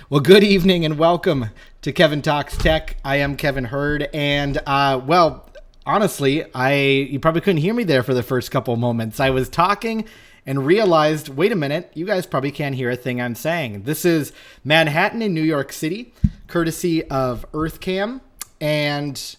Well, good evening and welcome to Kevin Talks Tech. I am Kevin Hurd, and honestly, you probably couldn't hear me there for the first couple of moments. I was talking and realized, wait a minute, you guys probably can't hear a thing I'm saying. This is Manhattan in New York City, courtesy of EarthCam, and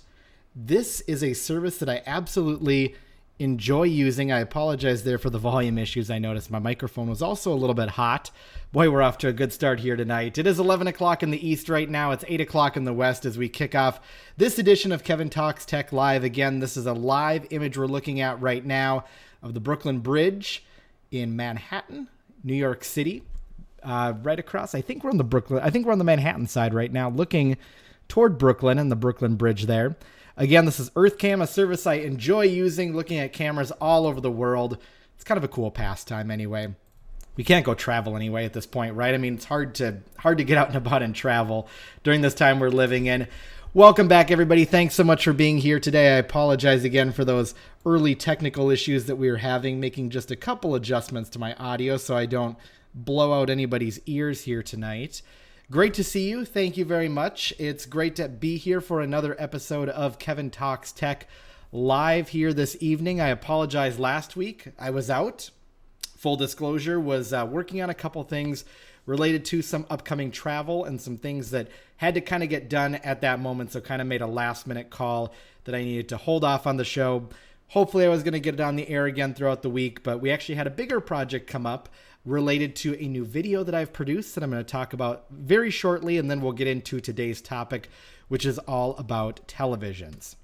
this is a service that I absolutely enjoy using. I apologize there for the volume issues. I noticed my microphone was also a little bit hot. Boy, we're off to a good start here tonight. It is 11 o'clock in the East right now. It's 8 o'clock in the West as we kick off this edition of Kevin Talks Tech Live. Again, this is a live image we're looking at right now of the Brooklyn Bridge in Manhattan, New York City. Right across, I think we're on the Manhattan side right now, looking toward Brooklyn and the Brooklyn Bridge there. Again, this is EarthCam, a service I enjoy using, looking at cameras all over the world. It's kind of a cool pastime anyway. We can't go travel anyway at this point, right? I mean, it's hard to get out and about and travel during this time we're living in. Welcome back, everybody. Thanks so much for being here today. I apologize again for those early technical issues that we were having, making just a couple adjustments to my audio so I don't blow out anybody's ears here tonight. Great to see you. Thank you very much. It's great to be here for another episode of Kevin Talks Tech live here this evening. I apologize last week. I was out. Full disclosure, was working on a couple things related to some upcoming travel and some things that had to kind of get done at that moment. So kind of made a last minute call that I needed to hold off on the show. Hopefully I was going to get it on the air again throughout the week, but we actually had a bigger project come up related to a new video that I've produced that I'm going to talk about very shortly, and then we'll get into today's topic, which is all about televisions.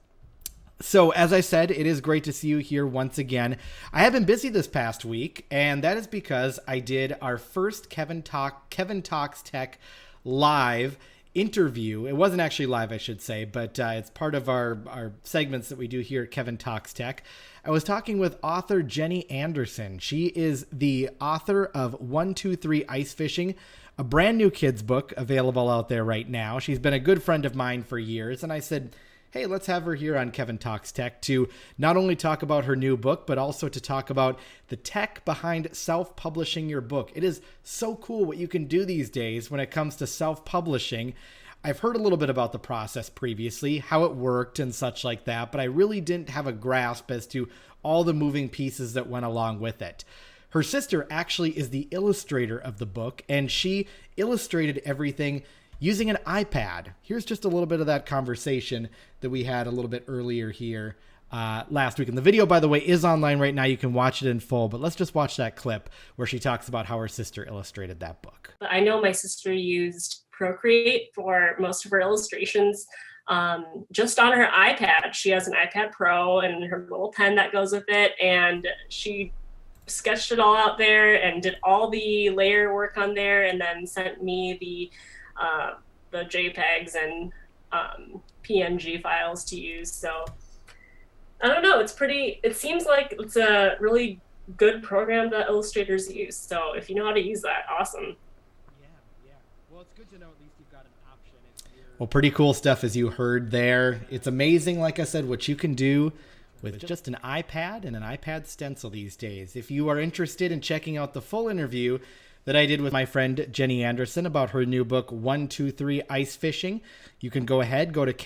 So as I said, it is great to see you here once again. I have been busy this past week, and that is because I did our first Kevin Talks Tech live interview. It wasn't actually live, I should say, but it's part of our segments that we do here at Kevin Talks Tech. I was talking with author Jenny Anderson. She is the author of 123 Ice Fishing, a brand new kids book available out there right now. She's been a good friend of mine for years, and I said, hey, let's have her here on Kevin Talks Tech to not only talk about her new book, but also to talk about the tech behind self-publishing your book. It is so cool what you can do these days when it comes to self-publishing. I've heard a little bit about the process previously, how it worked and such like that, but I really didn't have a grasp as to all the moving pieces that went along with it. Her sister actually is the illustrator of the book, and she illustrated everything using an iPad. Here's just a little bit of that conversation that we had a little bit earlier here last week. And the video, by the way, is online right now. You can watch it in full, but let's just watch that clip where she talks about how her sister illustrated that book. I know my sister used Procreate for most of her illustrations just on her iPad. She has an iPad Pro and her little pen that goes with it, and she sketched it all out there and did all the layer work on there, and then sent me the JPEGs and PNG files to use. So I don't know, it seems like it's a really good program that illustrators use. So if you know how to use that, awesome. Yeah. Well, it's good to know at least you've got an option. Well, pretty cool stuff as you heard there. It's amazing, like I said, what you can do with just an iPad and an iPad stencil these days. If you are interested in checking out the full interview that I did with my friend Jenny Anderson about her new book, 123 Ice Fishing, you can go ahead, go to the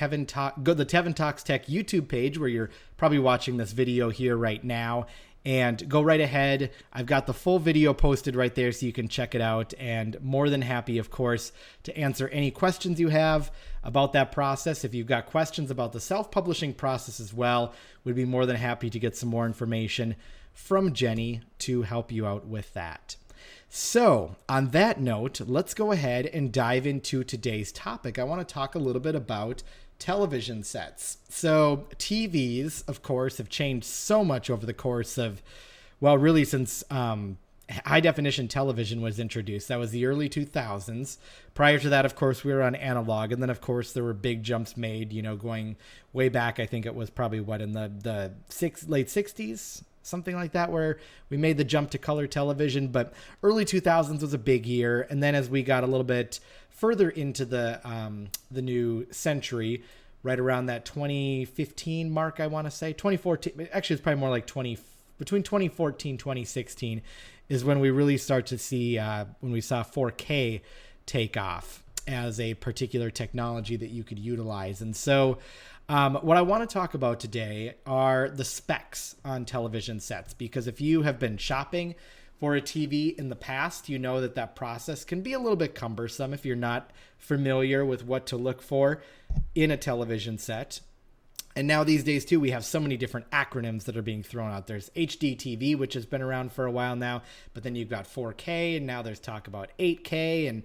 Kevin Talks Tech YouTube page where you're probably watching this video here right now, and go right ahead. I've got the full video posted right there so you can check it out, and more than happy, of course, to answer any questions you have about that process. If you've got questions about the self-publishing process as well, we'd be more than happy to get some more information from Jenny to help you out with that. So on that note, let's go ahead and dive into today's topic. I want to talk a little bit about television sets. So TVs, of course, have changed so much over the course of, well, really since high definition television was introduced. That was the early 2000s. Prior to that, of course, we were on analog. And then, of course, there were big jumps made, going way back. I think it was probably in the late 60s, something like that, where we made the jump to color television. But early 2000s was a big year. And then as we got a little bit further into the new century, right around that 2015 mark, I want to say 2014, actually it's probably more like between 2014, 2016 is when we really start to see, when we saw 4K take off. as a particular technology that you could utilize. And so what I want to talk about today are the specs on television sets, because if you have been shopping for a TV in the past, you know that that process can be a little bit cumbersome if you're not familiar with what to look for in a television set. And now these days, too, we have so many different acronyms that are being thrown out. There's HDTV, which has been around for a while now, but then you've got 4K, and now there's talk about 8K, and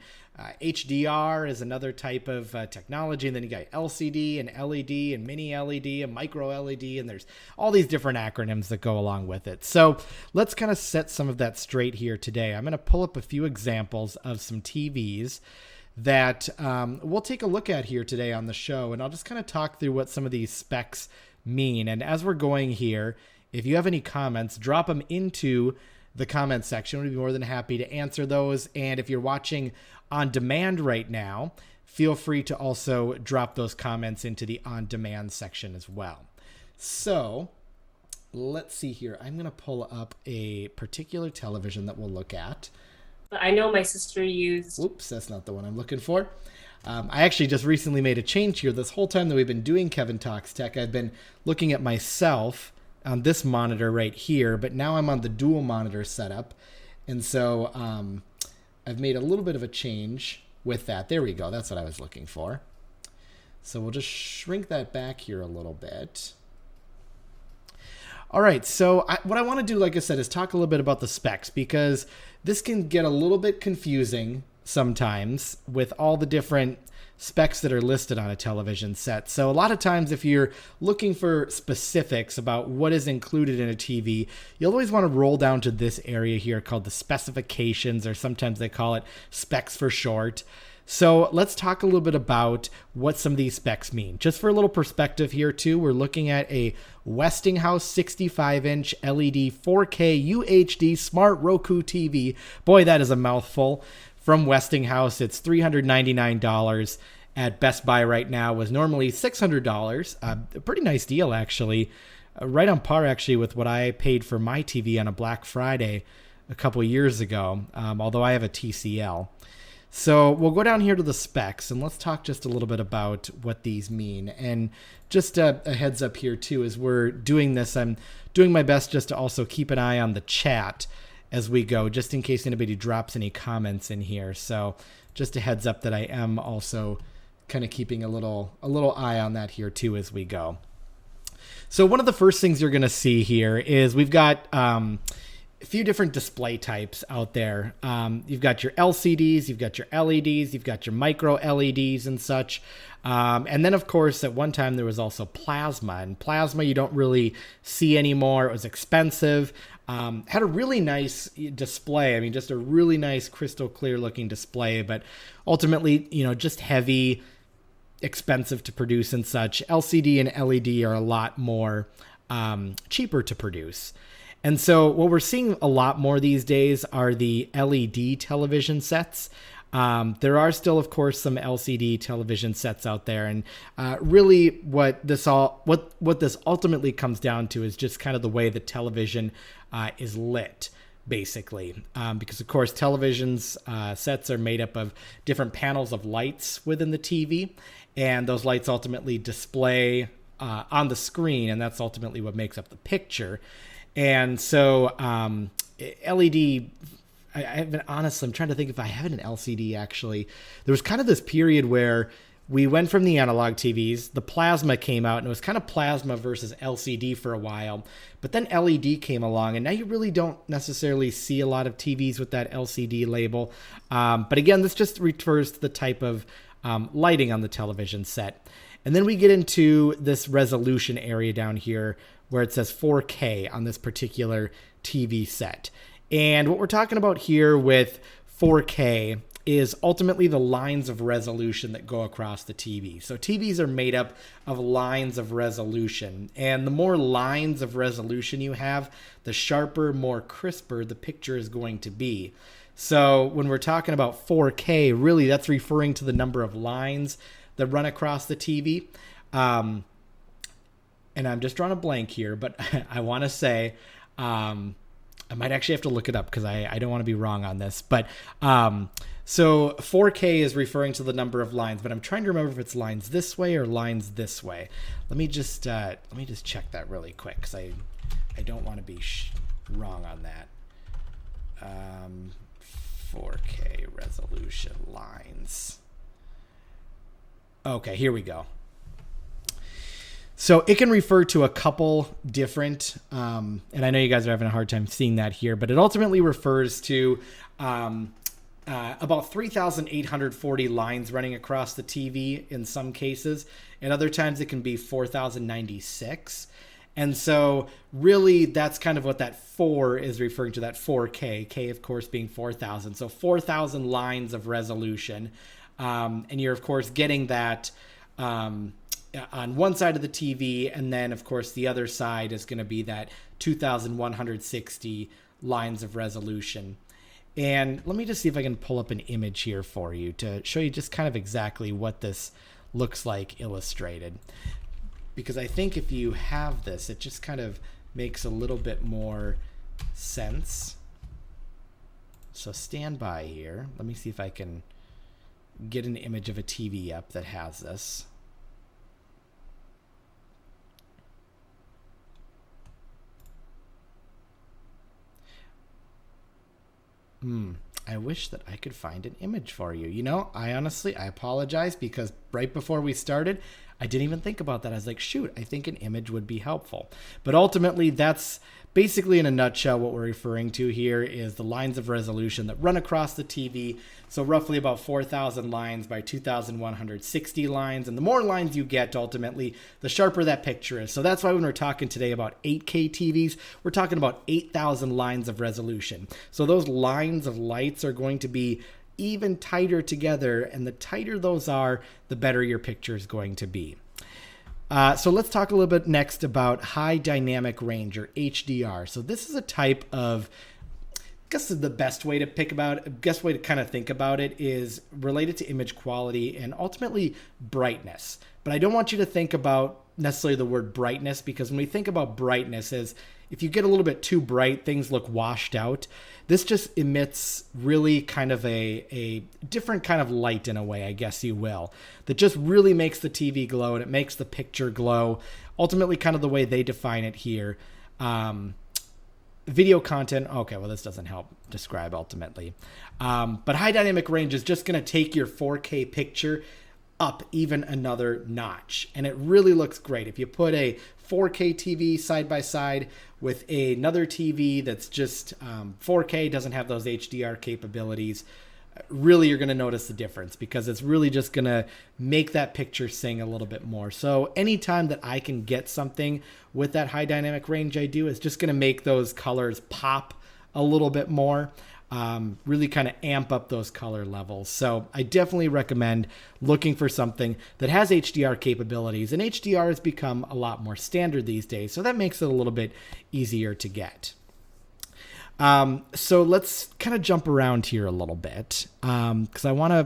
HDR is another type of technology. And then you got LCD and LED and mini LED and micro LED, and there's all these different acronyms that go along with it. So let's kind of set some of that straight here today. I'm going to pull up a few examples of some TVs that we'll take a look at here today on the show, and I'll just kind of talk through what some of these specs mean. And as we're going here, if you have any comments, drop them into the comment section. We'd be more than happy to answer those. And if you're watching on demand right now, feel free to also drop those comments into the on demand section as well. So let's see here. I'm going to pull up a particular television that we'll look at. I know my sister used... Oops, that's not the one I'm looking for. I actually just recently made a change here. This whole time that we've been doing Kevin Talks Tech, I've been looking at myself on this monitor right here, but now I'm on the dual monitor setup. And so I've made a little bit of a change with that. There we go. That's what I was looking for. So we'll just shrink that back here a little bit. All right, so what I want to do, like I said, is talk a little bit about the specs, because this can get a little bit confusing sometimes with all the different specs that are listed on a television set. So a lot of times if you're looking for specifics about what is included in a TV, you'll always want to roll down to this area here called the specifications, or sometimes they call it specs for short. So let's talk a little bit about what some of these specs mean. Just for a little perspective here too, we're looking at a Westinghouse 65-inch LED 4K UHD Smart Roku TV. Boy, that is a mouthful. From Westinghouse, it's $399 at Best Buy right now, was normally $600. A pretty nice deal, actually. Right on par, actually, with what I paid for my TV on a Black Friday a couple years ago, although I have a TCL. So we'll go down here to the specs, and let's talk just a little bit about what these mean. And just a heads up here too, as we're doing this, I'm doing my best just to also keep an eye on the chat as we go, just in case anybody drops any comments in here. So just a heads up that I am also kind of keeping a little eye on that here too as we go. So one of the first things you're going to see here is we've got a few different display types out there. You've got your LCDs, you've got your LEDs, you've got your micro LEDs and such. And then, of course, at one time there was also plasma. And plasma you don't really see anymore. It was expensive. Had a really nice display. I mean, just a really nice crystal clear looking display, but ultimately, just heavy, expensive to produce and such. LCD and LED are a lot more cheaper to produce. And so what we're seeing a lot more these days are the LED television sets. There are still, of course, some LCD television sets out there. And really what this ultimately comes down to is just kind of the way the television is lit, basically. Because, of course, televisions sets are made up of different panels of lights within the TV. And those lights ultimately display on the screen. And that's ultimately what makes up the picture. And so LED, I'm trying to think if I have an LCD actually. There was kind of this period where we went from the analog TVs, the plasma came out, and it was kind of plasma versus LCD for a while. But then LED came along, and now you really don't necessarily see a lot of TVs with that LCD label. But again, this just refers to the type of lighting on the television set. And then we get into this resolution area down here where it says 4K on this particular TV set. And what we're talking about here with 4K is ultimately the lines of resolution that go across the TV. So TVs are made up of lines of resolution. And the more lines of resolution you have, the sharper, more crisper the picture is going to be. So when we're talking about 4K, really that's referring to the number of lines that run across the TV. And I'm just drawing a blank here, but I want to say, I might actually have to look it up because I don't want to be wrong on this. But So 4K is referring to the number of lines, but I'm trying to remember if it's lines this way or lines this way. Let me just check that really quick, because I don't want to be wrong on that. 4K resolution lines. Okay, here we go. So it can refer to a couple different, and I know you guys are having a hard time seeing that here, but it ultimately refers to about 3,840 lines running across the TV in some cases. And other times it can be 4,096. And so really that's kind of what that 4 is referring to, that 4K. K, of course, being 4,000. So 4,000 lines of resolution. And you're, of course, getting that on one side of the TV. And then, of course, the other side is going to be that 2,160 lines of resolution. And let me just see if I can pull up an image here for you to show you just kind of exactly what this looks like illustrated. Because I think if you have this, it just kind of makes a little bit more sense. So stand by here. Let me see if I can get an image of a TV up that has this. I wish that I could find an image for you. You know, I apologize, because right before we started, I didn't even think about that. I was like, shoot, I think an image would be helpful. But ultimately, that's basically in a nutshell what we're referring to here is the lines of resolution that run across the TV. So roughly about 4,000 lines by 2,160 lines. And the more lines you get, ultimately, the sharper that picture is. So that's why when we're talking today about 8K TVs, we're talking about 8,000 lines of resolution. So those lines of lights are going to be even tighter together, and the tighter those are, the better your picture is going to be. So let's talk a little bit next about high dynamic range, or HDR. So this is a type of, I guess the best way to kind of think about it is related to image quality and ultimately brightness. But I don't want you to think about necessarily the word brightness, because when we think about brightness as if you get a little bit too bright, things look washed out. This just emits really kind of a different kind of light in a way, I guess you will, that just really makes the TV glow and it makes the picture glow. Ultimately, kind of the way they define it here. Video content, okay, well, this doesn't help describe ultimately. But high dynamic range is just going to take your 4K picture up even another notch. And it really looks great. If you put a 4K TV side by side with another TV that's just 4K, doesn't have those HDR capabilities, really you're going to notice the difference, because it's really just going to make that picture sing a little bit more. So anytime that I can get something with that high dynamic range, I do, is just going to make those colors pop a little bit more. Really kind of amp up those color levels. So I definitely recommend looking for something that has HDR capabilities, and HDR has become a lot more standard these days, so that makes it a little bit easier to get. So let's kind of jump around here a little bit, because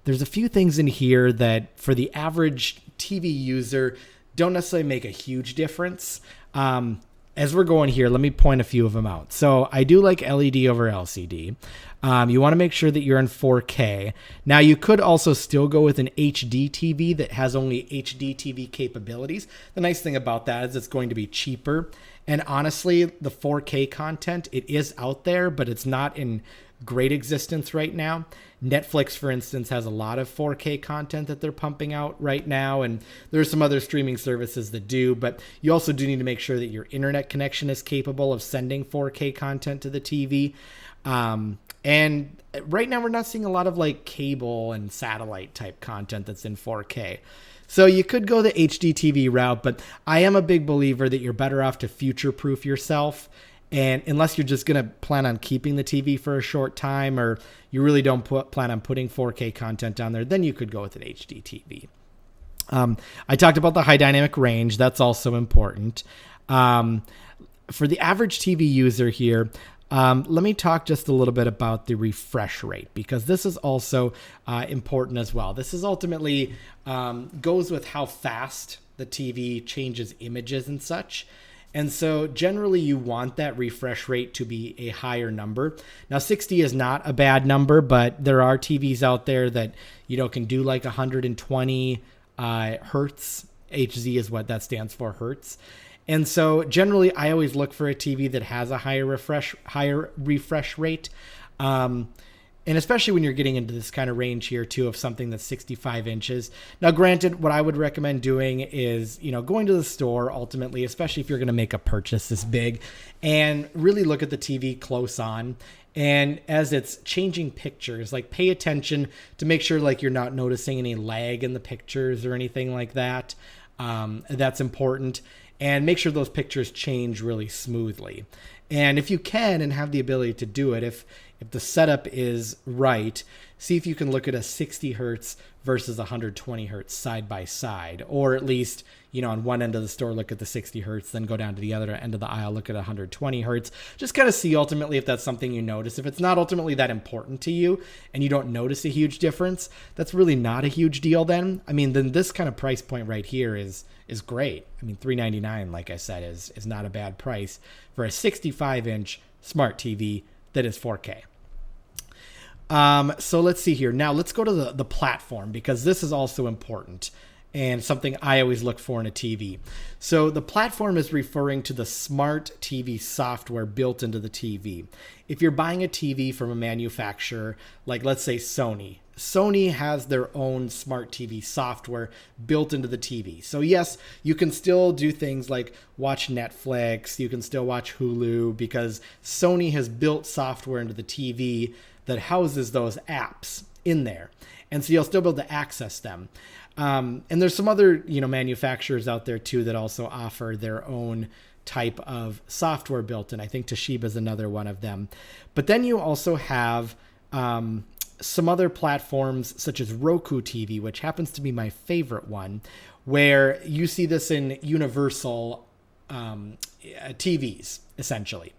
there's a few things in here that for the average TV user don't necessarily make a huge difference. As we're going here, let me point a few of them out. So I do like LED over LCD. You want to make sure that you're in 4K. Now, you could also still go with an HD TV that has only HD TV capabilities. The nice thing about that is it's going to be cheaper. And honestly, the 4K content, it is out there, but it's not in great existence right now. Netflix, for instance, has a lot of 4K content that they're pumping out right now, and there's some other streaming services that do, but you also do need to make sure that your internet connection is capable of sending 4K content to the TV. And right now we're not seeing a lot of like cable and satellite type content that's in 4K. So you could go the HD TV route, but I am a big believer that you're better off to future-proof yourself. And unless you're just going to plan on keeping the TV for a short time, or you really don't plan on putting 4K content down there, then you could go with an HD TV. I talked about the high dynamic range. That's also important. For the average TV user here, let me talk just a little bit about the refresh rate, because this is also important as well. This is ultimately goes with how fast the TV changes images and such. And so generally you want that refresh rate to be a higher number. Now 60 is not a bad number, but there are TVs out there that, can do like 120 hertz. HZ is what that stands for, hertz. And so generally I always look for a TV that has a higher refresh rate. And especially when you're getting into this kind of range here too of something that's 65 inches. Now, granted, what I would recommend doing is, going to the store ultimately, especially if you're going to make a purchase this big, and really look at the TV close on. And as it's changing pictures, like pay attention to make sure like you're not noticing any lag in the pictures or anything like that. That's important. And make sure those pictures change really smoothly. And if you can and have the ability to do it, if the setup is right, see if you can look at a 60 hertz versus 120 hertz side by side, or at least, on one end of the store, look at the 60 hertz, then go down to the other end of the aisle, look at 120 hertz. Just kind of see ultimately if that's something you notice. If it's not ultimately that important to you and you don't notice a huge difference, that's really not a huge deal then. Then this kind of price point right here is great. $399, like I said, is not a bad price for a 65-inch smart TV that is 4K. So let's see here. Now let's go to the platform, because this is also important and something I always look for in a TV. So the platform is referring to the smart TV software built into the TV. If you're buying a TV from a manufacturer, like let's say Sony has their own smart TV software built into the TV. So yes, you can still do things like watch Netflix, you can still watch Hulu, because Sony has built software into the TV that houses those apps in there. And so you'll still be able to access them. And there's some other, manufacturers out there too that also offer their own type of software built in. I think Toshiba is another one of them. But then you also have some other platforms such as Roku TV, which happens to be my favorite one, where you see this in universal TVs, essentially.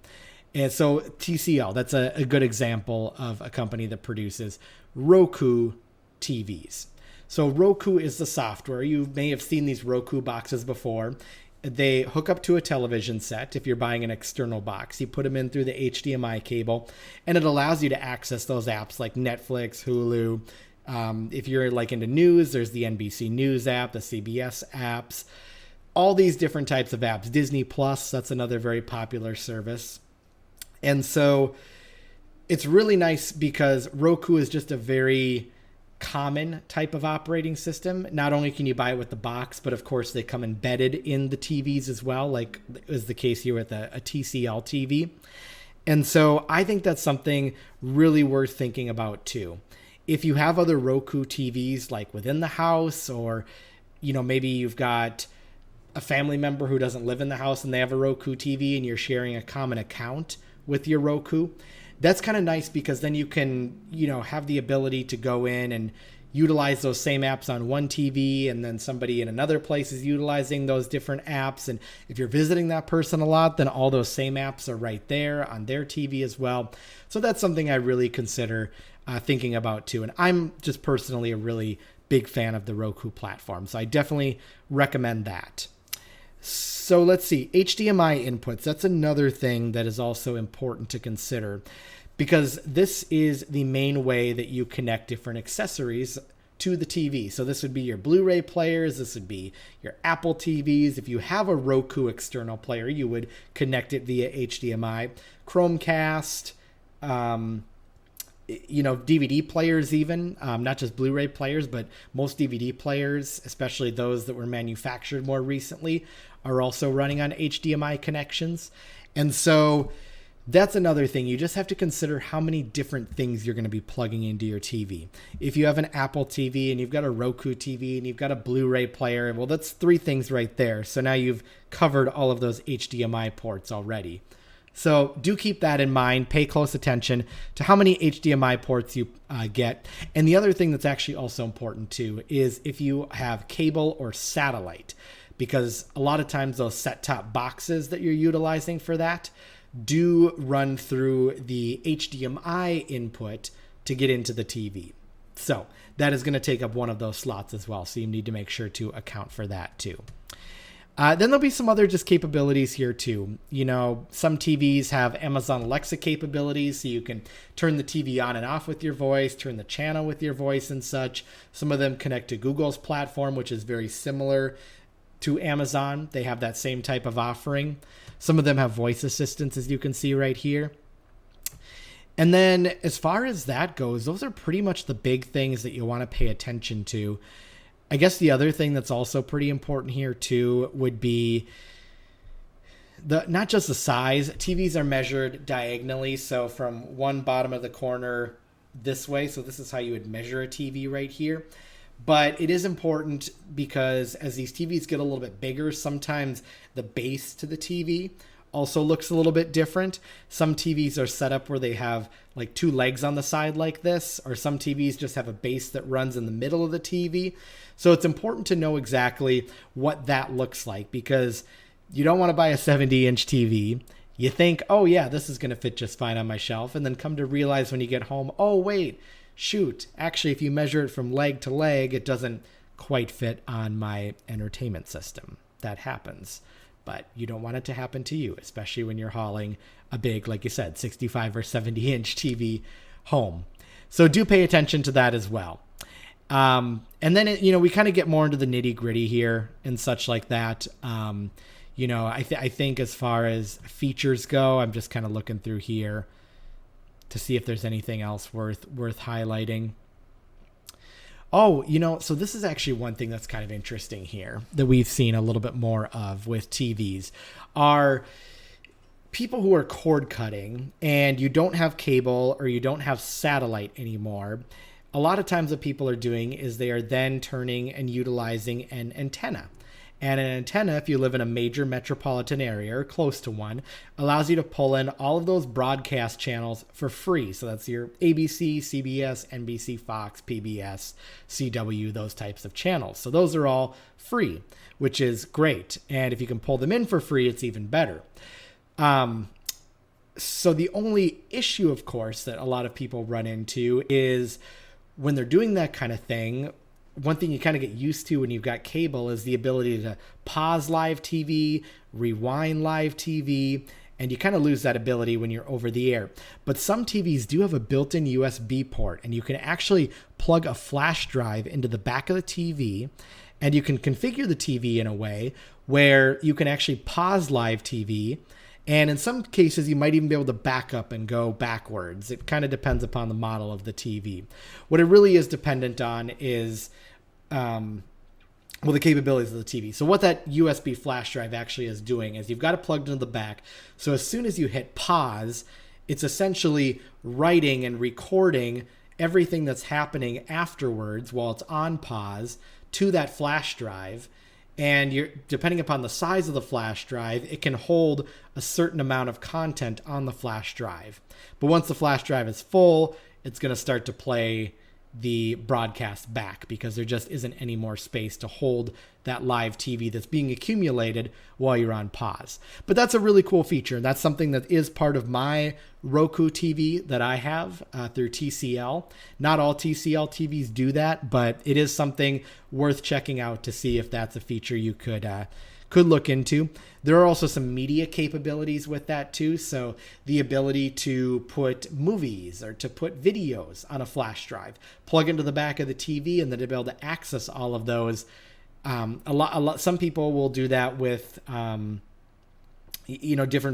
And so TCL, that's a good example of a company that produces Roku TVs. So Roku is the software. You may have seen these Roku boxes before. They hook up to a television set. If you're buying an external box, you put them in through the HDMI cable, and it allows you to access those apps like Netflix, Hulu. If you're like into news, there's the NBC News app, the CBS apps, all these different types of apps. Disney Plus, that's another very popular service. And so it's really nice because Roku is just a very common type of operating system. Not only can you buy it with the box, but of course they come embedded in the TVs as well, like is the case here with a TCL TV. And so I think that's something really worth thinking about too. If you have other Roku TVs like within the house, or maybe you've got a family member who doesn't live in the house and they have a Roku TV and you're sharing a common account with your Roku, that's kind of nice, because then you can, have the ability to go in and utilize those same apps on one TV, and then somebody in another place is utilizing those different apps. And if you're visiting that person a lot, then all those same apps are right there on their TV as well. So that's something I really consider thinking about too. And I'm just personally a really big fan of the Roku platform, so I definitely recommend that. So let's see, HDMI inputs. That's another thing that is also important to consider, because this is the main way that you connect different accessories to the TV. So this would be your Blu-ray players. This would be your Apple TVs. If you have a Roku external player, you would connect it via HDMI. Chromecast, DVD players even, not just Blu-ray players, but most DVD players, especially those that were manufactured more recently, are also running on HDMI connections. And so that's another thing. You just have to consider how many different things you're going to be plugging into your TV. If you have an Apple TV and you've got a Roku TV and you've got a Blu-ray player, well, that's 3 things right there. So now you've covered all of those HDMI ports already. So do keep that in mind. Pay close attention to how many HDMI ports you get. And the other thing that's actually also important too is if you have cable or satellite, because a lot of times those set-top boxes that you're utilizing for that do run through the HDMI input to get into the TV. So that is going to take up one of those slots as well. So you need to make sure to account for that too. Then there'll be some other just capabilities here too. You know, some TVs have Amazon Alexa capabilities, so you can turn the TV on and off with your voice, turn the channel with your voice and such. Some of them connect to Google's platform, which is very similar to Amazon. They have that same type of offering. Some of them have voice assistants, as you can see right here. And then as far as that goes, those are pretty much the big things that you want to pay attention to. I guess the other thing that's also pretty important here too would be not just the size. TVs are measured diagonally, so from one bottom of the corner this way. So this is how you would measure a TV right here. But it is important because as these TVs get a little bit bigger, sometimes the base to the TV also looks a little bit different. Some TVs are set up where they have like two legs on the side like this, or some TVs just have a base that runs in the middle of the TV. So it's important to know exactly what that looks like, because you don't want to buy a 70-inch TV. You think, oh yeah, this is going to fit just fine on my shelf. And then come to realize when you get home, oh wait, shoot, actually, if you measure it from leg to leg, it doesn't quite fit on my entertainment system. That happens. But you don't want it to happen to you, especially when you're hauling a big, like you said, 65 or 70-inch TV home. So do pay attention to that as well. And then, we kind of get more into the nitty gritty here and such like that. I think as far as features go, I'm just kind of looking through here to see if there's anything else worth highlighting. Oh, so this is actually one thing that's kind of interesting here that we've seen a little bit more of with TVs are people who are cord cutting and you don't have cable or you don't have satellite anymore. A lot of times what people are doing is they are then turning and utilizing an antenna. And an antenna, if you live in a major metropolitan area or close to one, allows you to pull in all of those broadcast channels for free. So that's your ABC, CBS, NBC, Fox, PBS, CW, those types of channels. So those are all free, which is great. And if you can pull them in for free, it's even better. So the only issue, of course, that a lot of people run into is when they're doing that kind of thing, one thing you kind of get used to when you've got cable is the ability to pause live TV, rewind live TV, and you kind of lose that ability when you're over the air. But some TVs do have a built-in USB port, and you can actually plug a flash drive into the back of the TV, and you can configure the TV in a way where you can actually pause live TV. And in some cases, you might even be able to back up and go backwards. It kind of depends upon the model of the TV. What it really is dependent on is the capabilities of the TV. So what that USB flash drive actually is doing is you've got it plugged into the back. So as soon as you hit pause, it's essentially writing and recording everything that's happening afterwards while it's on pause to that flash drive. And you're depending upon the size of the flash drive, it can hold a certain amount of content on the flash drive. But once the flash drive is full, it's going to start to play the broadcast back because there just isn't any more space to hold that live TV that's being accumulated while you're on pause. But that's a really cool feature. That's something that is part of my Roku TV that I have through TCL. Not all TCL TVs do that, but it is something worth checking out to see if that's a feature you could look into. There are also some media capabilities with that too. So the ability to put movies or to put videos on a flash drive, plug into the back of the TV, and then to be able to access all of those. Some people will do that with, different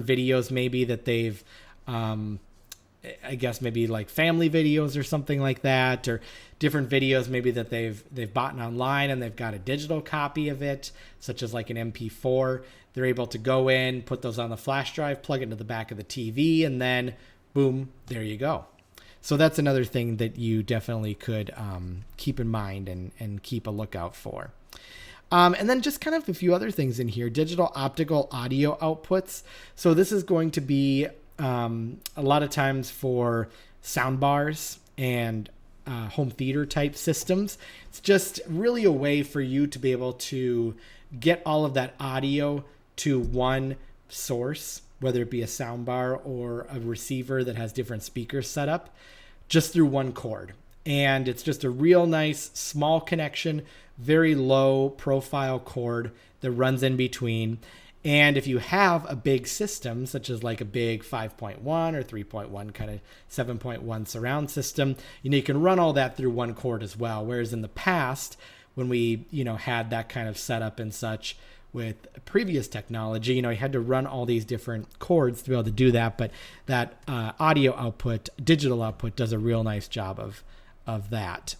videos maybe that they've, I guess maybe like family videos or something like that, or different videos maybe that they've bought online and they've got a digital copy of it, such as like an MP4. They're able to go in, put those on the flash drive, plug it into the back of the TV, and then boom, there you go. So that's another thing that you definitely could keep in mind and keep a lookout for. And then just kind of a few other things in here, digital optical audio outputs. So this is going to be a lot of times for sound bars and home theater type systems. It's just really a way for you to be able to get all of that audio to one source, whether it be a sound bar or a receiver that has different speakers set up, just through one cord. And it's just a real nice small connection, very low profile cord that runs in between. And if you have a big system, such as like a big 5.1 or 3.1 kind of 7.1 surround system, you can run all that through one cord as well. Whereas in the past, when we, had that kind of setup and such with previous technology, you had to run all these different cords to be able to do that. But that audio output, digital output, does a real nice job of that.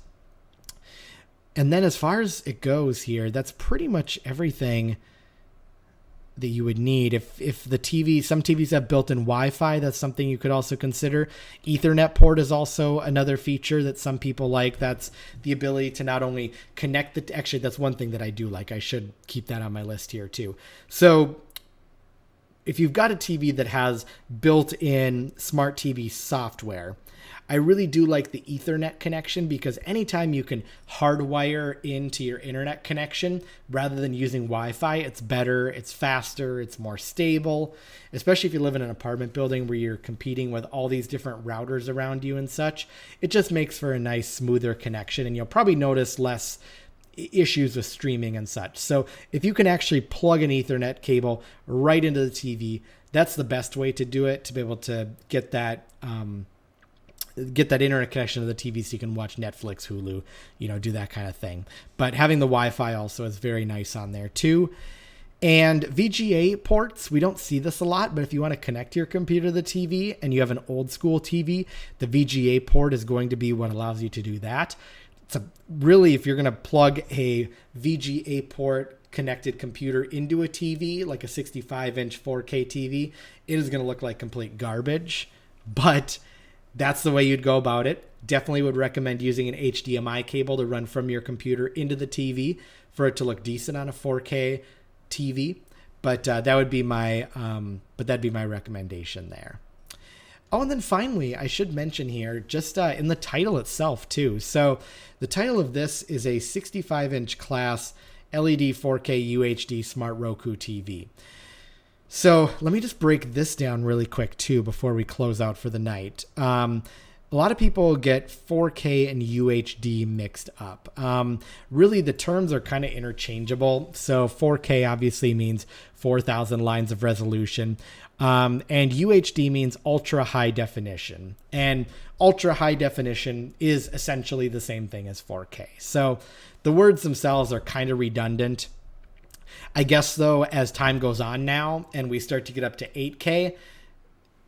And then as far as it goes here, that's pretty much everything that you would need. If the TV, some TVs have built-in Wi-Fi, that's something you could also consider. Ethernet port is also another feature that some people like. That's the ability to not only connect actually, that's one thing that I do like. I should keep that on my list here too. So if you've got a TV that has built-in smart TV software, I really do like the Ethernet connection, because anytime you can hardwire into your internet connection rather than using Wi-Fi, it's better, it's faster, it's more stable, especially if you live in an apartment building where you're competing with all these different routers around you and such. It just makes for a nice, smoother connection, and you'll probably notice less issues with streaming and such. So if you can actually plug an Ethernet cable right into the TV, that's the best way to do it, to be able to get that internet connection to the TV so you can watch Netflix, Hulu, do that kind of thing. But having the Wi-Fi also is very nice on there too. And VGA ports, we don't see this a lot, but if you want to connect your computer to the TV and you have an old school TV, the VGA port is going to be what allows you to do that. So really, if you're going to plug a VGA port connected computer into a TV, like a 65-inch 4K TV, it is going to look like complete garbage. But that's the way you'd go about it. Definitely would recommend using an HDMI cable to run from your computer into the TV for it to look decent on a 4K TV. But that would be my recommendation there. Oh, and then finally, I should mention here, just in the title itself too. So the title of this is a 65-inch class LED 4K UHD Smart Roku TV. So let me just break this down really quick too before we close out for the night. A lot of people get 4K and UHD mixed up. Really, the terms are kind of interchangeable. So 4K obviously means 4,000 lines of resolution. And UHD means ultra high definition. And ultra high definition is essentially the same thing as 4K. So the words themselves are kind of redundant. I guess, though, as time goes on now and we start to get up to 8K,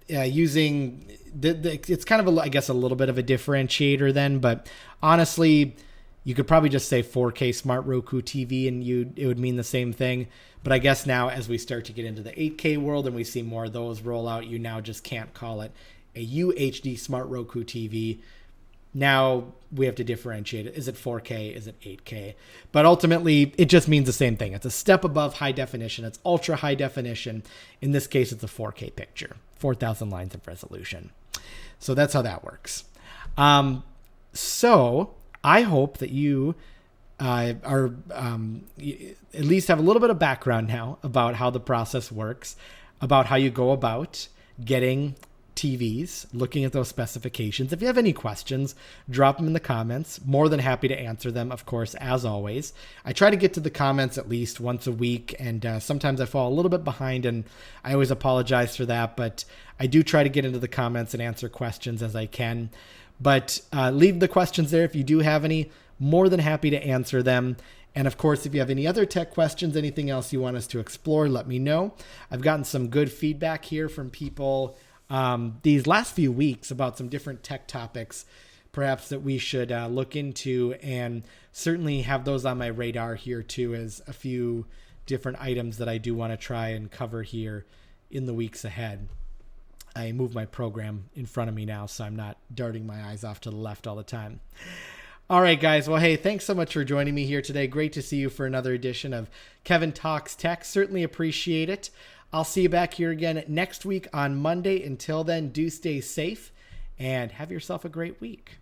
using it's kind of, I little bit of a differentiator then. But honestly, you could probably just say 4K Smart Roku TV and it would mean the same thing. But I guess now as we start to get into the 8K world and we see more of those roll out, you now just can't call it a UHD Smart Roku TV. Now we have to differentiate it. Is it 4K? Is it 8K? But ultimately, it just means the same thing. It's a step above high definition. It's ultra high definition. In this case, it's a 4K picture, 4,000 lines of resolution. So that's how that works. So I hope that you are at least have a little bit of background now about how the process works, about how you go about getting TVs, looking at those specifications. If you have any questions, drop them in the comments. More than happy to answer them, of course, as always. I try to get to the comments at least once a week, and sometimes I fall a little bit behind, and I always apologize for that, but I do try to get into the comments and answer questions as I can. But leave the questions there if you do have any. More than happy to answer them. And of course, if you have any other tech questions, anything else you want us to explore, let me know. I've gotten some good feedback here from people these last few weeks about some different tech topics, perhaps that we should look into, and certainly have those on my radar here too, as a few different items that I do want to try and cover here in the weeks ahead. I move my program in front of me now, so I'm not darting my eyes off to the left all the time. All right, guys. Well, hey, thanks so much for joining me here today. Great to see you for another edition of Kevin Talks Tech. Certainly appreciate it. I'll see you back here again next week on Monday. Until then, do stay safe and have yourself a great week.